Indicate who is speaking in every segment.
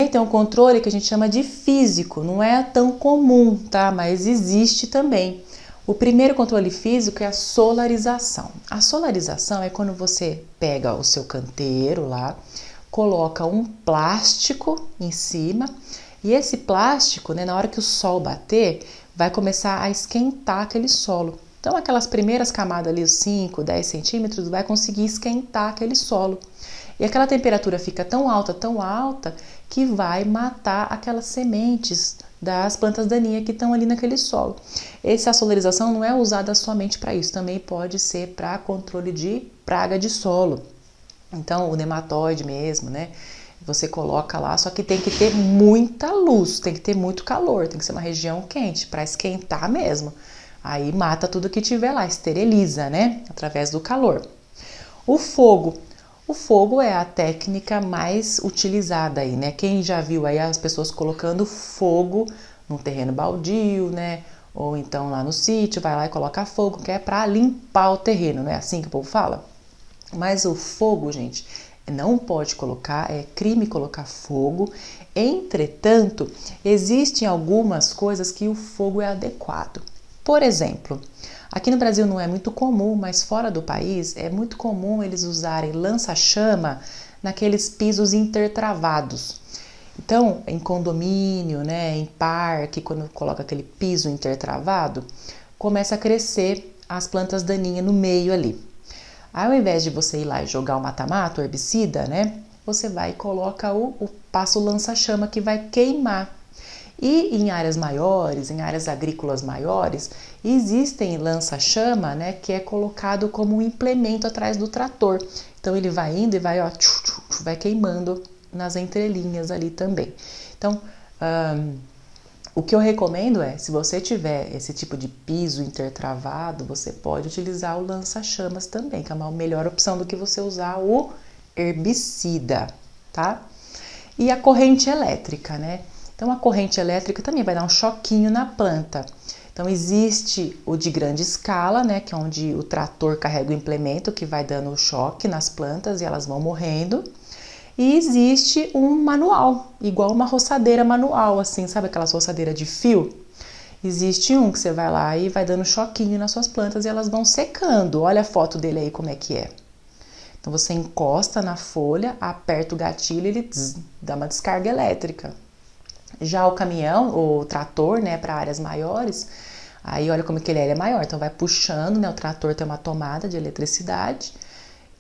Speaker 1: tem um controle que a gente chama de físico, não é tão comum, tá? Mas existe também. O primeiro controle físico é a solarização. A solarização é quando você pega o seu canteiro lá, coloca um plástico em cima e esse plástico, né, na hora que o sol bater, vai começar a esquentar aquele solo. Então, aquelas primeiras camadas ali, os 5, 10 centímetros, vai conseguir esquentar aquele solo. E aquela temperatura fica tão alta, que vai matar aquelas sementes das plantas daninhas que estão ali naquele solo. Essa solarização não é usada somente para isso, também pode ser para controle de praga de solo. Então, o nematóide mesmo, né? Você coloca lá, só que tem que ter muita luz, tem que ter muito calor, tem que ser uma região quente para esquentar mesmo. Aí mata tudo que tiver lá, esteriliza, né? Através do calor. O fogo. O fogo é a técnica mais utilizada aí, né? Quem já viu aí as pessoas colocando fogo num terreno baldio, né? Ou então lá no sítio, vai lá e coloca fogo, que é para limpar o terreno, não é assim que o povo fala? Mas o fogo, gente, não pode colocar, é crime colocar fogo. Entretanto, existem algumas coisas que o fogo é adequado. Por exemplo, aqui no Brasil não é muito comum, mas fora do país é muito comum eles usarem lança-chama naqueles pisos intertravados. Então, em condomínio, né, em parque, quando coloca aquele piso intertravado, começa a crescer as plantas daninhas no meio ali. Aí, ao invés de você ir lá e jogar o mata-mato, o herbicida, né, você vai e coloca passa o lança-chama que vai queimar. E em áreas maiores, em áreas agrícolas maiores, existem lança-chama, né, que é colocado como um implemento atrás do trator. Então ele vai indo e vai, ó, vai queimando nas entrelinhas ali também. Então, o que eu recomendo é, se você tiver esse tipo de piso intertravado, você pode utilizar o lança-chamas também, que é uma melhor opção do que você usar o herbicida, tá? E a corrente elétrica, né? Então, a corrente elétrica também vai dar um choquinho na planta. Então, existe o de grande escala, né? Que é onde o trator carrega o implemento que vai dando o choque nas plantas e elas vão morrendo. E existe um manual, igual uma roçadeira manual, assim, sabe aquelas roçadeiras de fio? Existe um que você vai lá e vai dando choquinho nas suas plantas e elas vão secando. Olha a foto dele aí como é que é. Então, você encosta na folha, aperta o gatilho e ele dá uma descarga elétrica. Já o caminhão, o trator, né, para áreas maiores, aí olha como que ele é maior. Então, vai puxando, né, o trator tem uma tomada de eletricidade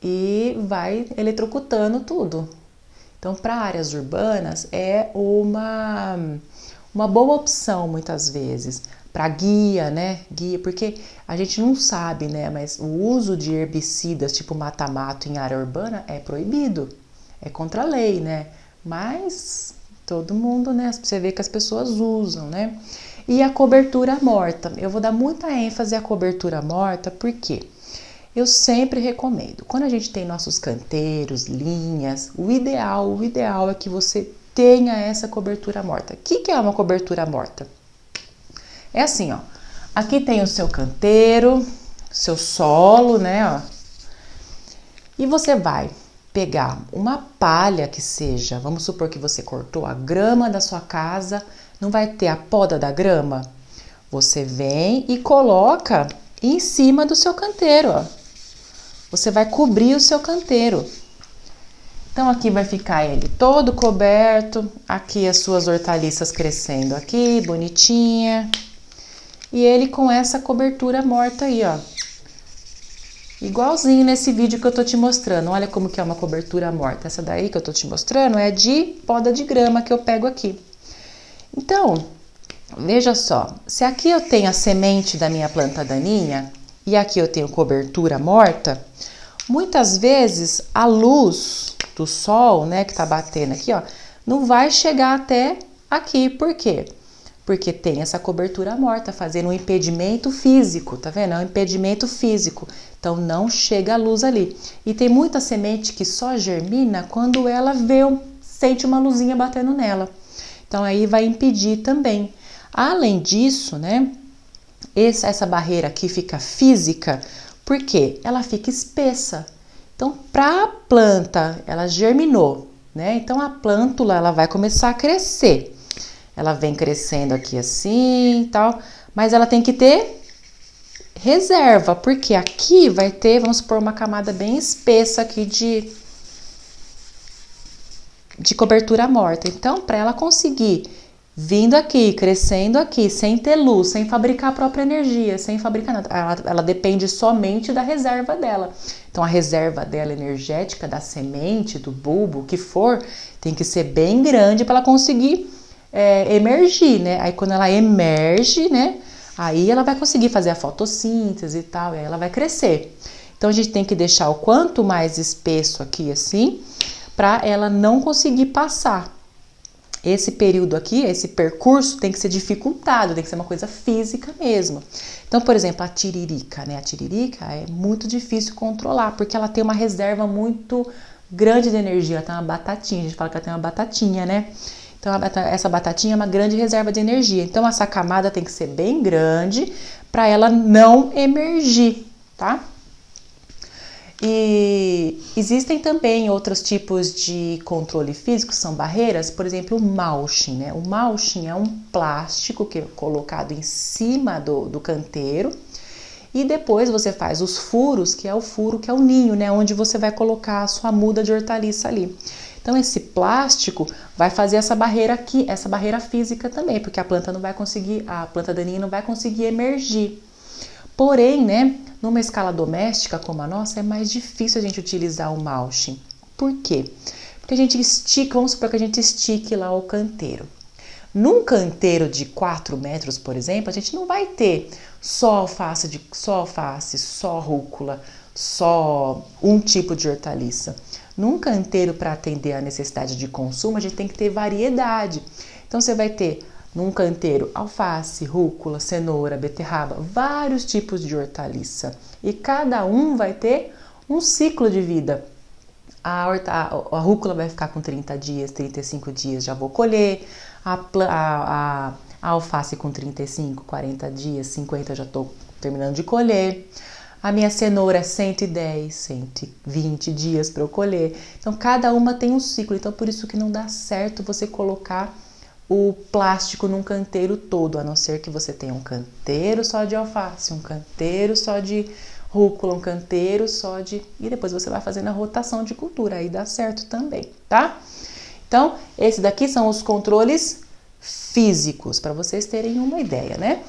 Speaker 1: e vai eletrocutando tudo. Então, para áreas urbanas é uma boa opção muitas vezes. Para guia, né? Guia, porque a gente não sabe, né? Mas o uso de herbicidas tipo mata-mato em área urbana é proibido. É contra a lei, né? Mas todo mundo, né? Você vê que as pessoas usam, né? E a cobertura morta. Eu vou dar muita ênfase à cobertura morta, porque eu sempre recomendo, quando a gente tem nossos canteiros, linhas, o ideal é que você tenha essa cobertura morta. O que é uma cobertura morta? É assim, ó, aqui tem o seu canteiro, seu solo, né, ó, e você vai pegar uma palha que seja, vamos supor que você cortou a grama da sua casa, não vai ter a poda da grama? Você vem e coloca em cima do seu canteiro, ó. Você vai cobrir o seu canteiro. Então, aqui vai ficar ele todo coberto, aqui as suas hortaliças crescendo aqui, bonitinha. E ele com essa cobertura morta aí, ó. Igualzinho nesse vídeo que eu tô te mostrando. Olha como que é uma cobertura morta. Essa daí que eu tô te mostrando é de poda de grama que eu pego aqui. Então, veja só. Se aqui eu tenho a semente da minha planta daninha e aqui eu tenho cobertura morta, muitas vezes a luz do sol, né, que tá batendo aqui, ó, não vai chegar até aqui. Por quê? Porque tem essa cobertura morta, fazendo um impedimento físico, tá vendo? É um impedimento físico. Então, não chega a luz ali. E tem muita semente que só germina quando ela sente uma luzinha batendo nela. Então, aí vai impedir também. Além disso, né, essa barreira aqui fica física, porque ela fica espessa. Então, para a planta, ela germinou, né? Então a plântula ela vai começar a crescer. Ela vem crescendo aqui assim e tal, mas ela tem que ter reserva, porque aqui vai ter, vamos supor, uma camada bem espessa aqui de cobertura morta. Então, para ela conseguir vindo aqui, crescendo aqui, sem ter luz, sem fabricar a própria energia, sem fabricar nada, ela depende somente da reserva dela. Então, a reserva dela energética, da semente, do bulbo, o que for, tem que ser bem grande para ela conseguir emergir, né? Aí, quando ela emerge, né? Aí ela vai conseguir fazer a fotossíntese e tal, e aí ela vai crescer. Então, a gente tem que deixar o quanto mais espesso aqui, assim, para ela não conseguir passar. Esse período aqui, esse percurso tem que ser dificultado, tem que ser uma coisa física mesmo. Então, por exemplo, a tiririca, né? A tiririca é muito difícil controlar, porque ela tem uma reserva muito grande de energia. Ela tem uma batatinha, a gente fala que ela tem uma batatinha, né? Então, essa batatinha é uma grande reserva de energia. Então, essa camada tem que ser bem grande para ela não emergir, tá? E existem também outros tipos de controle físico, são barreiras, por exemplo, o mulching, né? O mulching é um plástico que é colocado em cima do canteiro e depois você faz os furos, que é o furo, que é o ninho, né? Onde você vai colocar a sua muda de hortaliça ali. Então, esse plástico vai fazer essa barreira aqui, essa barreira física também, porque a planta daninha não vai conseguir emergir. Porém, né, numa escala doméstica como a nossa, é mais difícil a gente utilizar o mulching. Por quê? Porque a gente estica, vamos supor que a gente estique lá o canteiro. Num canteiro de 4 metros, por exemplo, a gente não vai ter só alface, só rúcula, só um tipo de hortaliça. Num canteiro, para atender a necessidade de consumo, a gente tem que ter variedade. Então, você vai ter num canteiro alface, rúcula, cenoura, beterraba, vários tipos de hortaliça. E cada um vai ter um ciclo de vida. A rúcula vai ficar com 30 dias, 35 dias, já vou colher. A alface com 35, 40 dias, 50 já estou terminando de colher. A minha cenoura é 110, 120 dias para eu colher. Então, cada uma tem um ciclo. Então, por isso que não dá certo você colocar o plástico num canteiro todo, a não ser que você tenha um canteiro só de alface, um canteiro só de rúcula, um canteiro só de... E depois você vai fazendo a rotação de cultura, aí dá certo também, tá? Então, esse daqui são os controles físicos, para vocês terem uma ideia, né?